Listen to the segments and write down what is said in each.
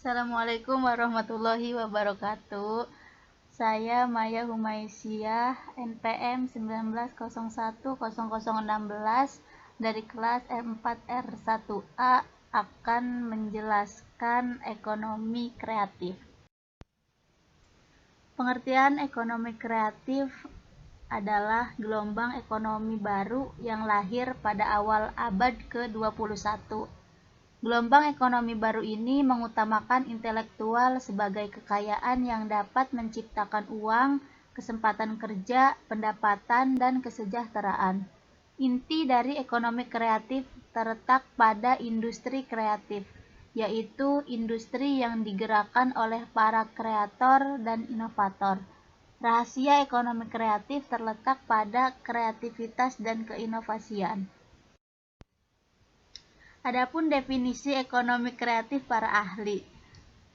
Assalamualaikum warahmatullahi wabarakatuh. Saya Maya Humaysiah, NPM 19010016 dari kelas M4R1A akan menjelaskan ekonomi kreatif. Pengertian ekonomi kreatif adalah gelombang ekonomi baru yang lahir pada awal abad ke-21. Gelombang ekonomi baru ini mengutamakan intelektual sebagai kekayaan yang dapat menciptakan uang, kesempatan kerja, pendapatan, dan kesejahteraan. Inti dari ekonomi kreatif terletak pada industri kreatif, yaitu industri yang digerakkan oleh para kreator dan inovator. Rahasia ekonomi kreatif terletak pada kreativitas dan keinovasian. Adapun definisi ekonomi kreatif para ahli.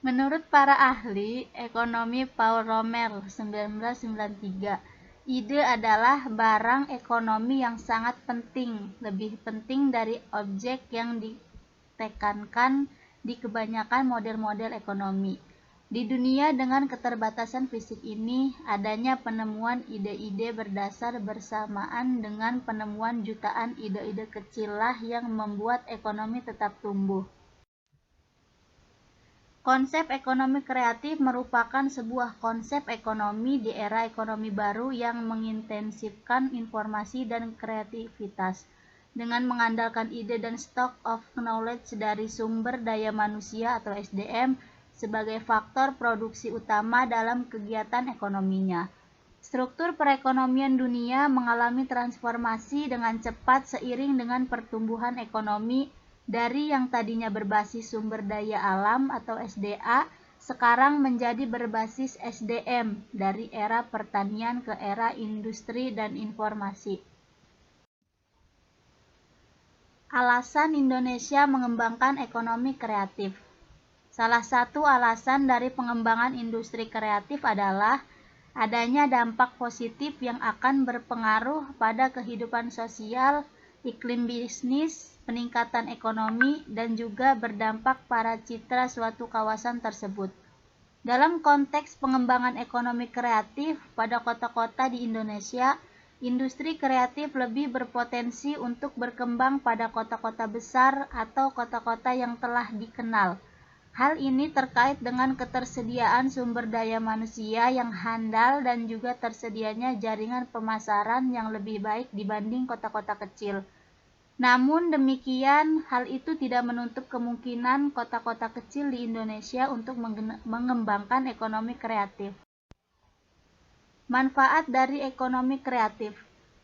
Menurut para ahli ekonomi Paul Romer 1993, ide adalah barang ekonomi yang sangat penting, lebih penting dari objek yang ditekankan di kebanyakan model-model ekonomi. Di dunia dengan keterbatasan fisik ini, adanya penemuan ide-ide berdasar bersamaan dengan penemuan jutaan ide-ide kecillah yang membuat ekonomi tetap tumbuh. Konsep ekonomi kreatif merupakan sebuah konsep ekonomi di era ekonomi baru yang mengintensifkan informasi dan kreativitas. Dengan mengandalkan ide dan stock of knowledge dari sumber daya manusia atau SDM sebagai faktor produksi utama dalam kegiatan ekonominya. Struktur perekonomian dunia mengalami transformasi dengan cepat seiring dengan pertumbuhan ekonomi dari yang tadinya berbasis sumber daya alam atau SDA, sekarang menjadi berbasis SDM dari era pertanian ke era industri dan informasi. Alasan Indonesia mengembangkan ekonomi kreatif. Salah satu alasan dari pengembangan industri kreatif adalah adanya dampak positif yang akan berpengaruh pada kehidupan sosial, iklim bisnis, peningkatan ekonomi, dan juga berdampak pada citra suatu kawasan tersebut. Dalam konteks pengembangan ekonomi kreatif pada kota-kota di Indonesia, industri kreatif lebih berpotensi untuk berkembang pada kota-kota besar atau kota-kota yang telah dikenal. Hal ini terkait dengan ketersediaan sumber daya manusia yang handal dan juga tersedianya jaringan pemasaran yang lebih baik dibanding kota-kota kecil. Namun demikian, hal itu tidak menutup kemungkinan kota-kota kecil di Indonesia untuk mengembangkan ekonomi kreatif. Manfaat dari ekonomi kreatif.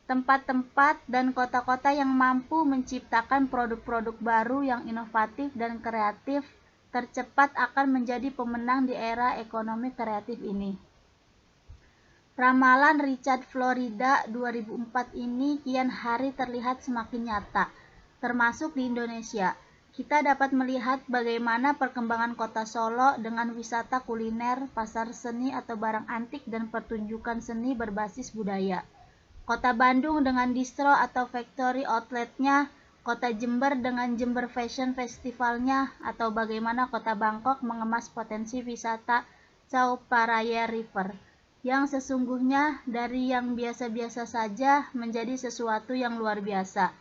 Tempat-tempat dan kota-kota yang mampu menciptakan produk-produk baru yang inovatif dan kreatif tercepat akan menjadi pemenang di era ekonomi kreatif ini. Ramalan Richard Florida 2004 ini kian hari terlihat semakin nyata, termasuk di Indonesia. Kita dapat melihat bagaimana perkembangan kota Solo dengan wisata kuliner, pasar seni atau barang antik dan pertunjukan seni berbasis budaya. Kota Bandung dengan distro atau factory outletnya, Kota Jember dengan Jember Fashion Festivalnya, atau bagaimana Kota Bangkok mengemas potensi wisata Chao Phraya River, yang sesungguhnya dari yang biasa-biasa saja menjadi sesuatu yang luar biasa,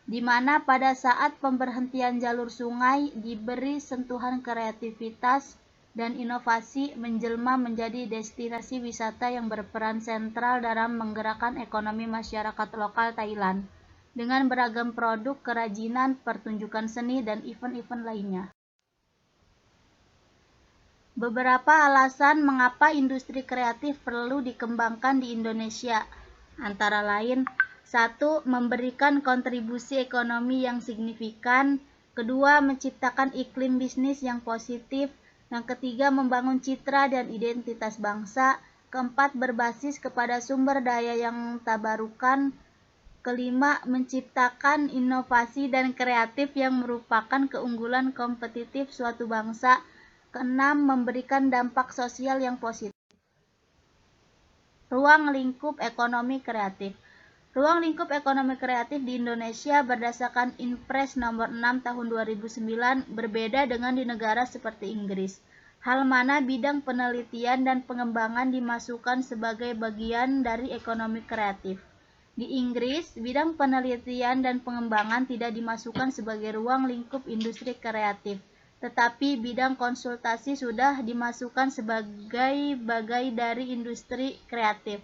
di mana pada saat pemberhentian jalur sungai diberi sentuhan kreativitas dan inovasi menjelma menjadi destinasi wisata yang berperan sentral dalam menggerakkan ekonomi masyarakat lokal Thailand dengan beragam produk kerajinan, pertunjukan seni, dan event-event lainnya. Beberapa alasan mengapa industri kreatif perlu dikembangkan di Indonesia, antara lain: 1. Memberikan kontribusi ekonomi yang signifikan. 2. Menciptakan iklim bisnis yang positif. Yang ketiga, membangun citra dan identitas bangsa. 4. Berbasis kepada sumber daya yang tabarukan. 5. Menciptakan inovasi dan kreatif yang merupakan keunggulan kompetitif suatu bangsa. 6. Memberikan dampak sosial yang positif. Ruang lingkup ekonomi kreatif. Ruang lingkup ekonomi kreatif di Indonesia berdasarkan Inpres nomor 6 tahun 2009 berbeda dengan di negara seperti Inggris. Hal mana bidang penelitian dan pengembangan dimasukkan sebagai bagian dari ekonomi kreatif. Di Inggris, bidang penelitian dan pengembangan tidak dimasukkan sebagai ruang lingkup industri kreatif, tetapi bidang konsultasi sudah dimasukkan sebagai bagian dari industri kreatif.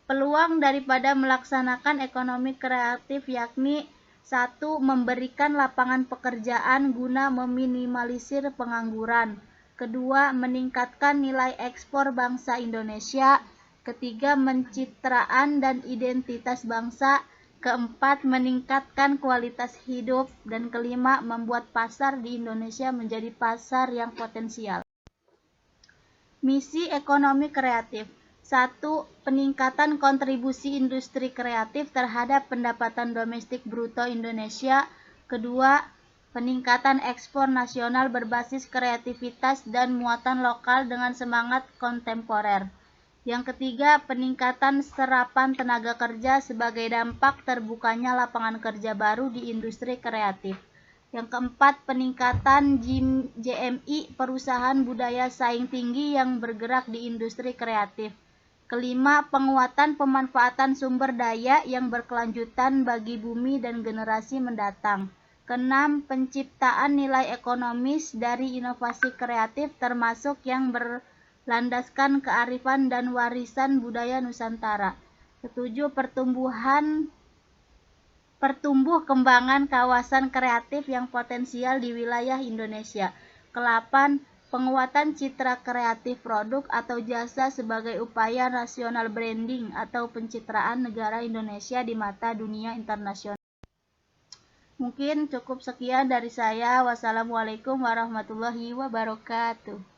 Peluang daripada melaksanakan ekonomi kreatif yakni 1. Memberikan lapangan pekerjaan guna meminimalisir pengangguran. Kedua, meningkatkan nilai ekspor bangsa Indonesia. Ketiga, pencitraan dan identitas bangsa. Keempat, meningkatkan kualitas hidup. Dan kelima, membuat pasar di Indonesia menjadi pasar yang potensial. Misi ekonomi kreatif. 1. Peningkatan kontribusi industri kreatif terhadap pendapatan domestik bruto Indonesia. Kedua, peningkatan ekspor nasional berbasis kreativitas dan muatan lokal dengan semangat kontemporer. Yang ketiga, peningkatan serapan tenaga kerja sebagai dampak terbukanya lapangan kerja baru di industri kreatif. Yang keempat, peningkatan JMI perusahaan budaya saing tinggi yang bergerak di industri kreatif. Kelima, penguatan pemanfaatan sumber daya yang berkelanjutan bagi bumi dan generasi mendatang. Keenam, penciptaan nilai ekonomis dari inovasi kreatif termasuk yang berlandaskan kearifan dan warisan budaya Nusantara. Ketujuh, pertumbuh kembangan kawasan kreatif yang potensial di wilayah Indonesia. Ke-8, penguatan citra kreatif produk atau jasa sebagai upaya nasional branding atau pencitraan negara Indonesia di mata dunia internasional. Mungkin cukup sekian dari saya. Wassalamualaikum warahmatullahi wabarakatuh.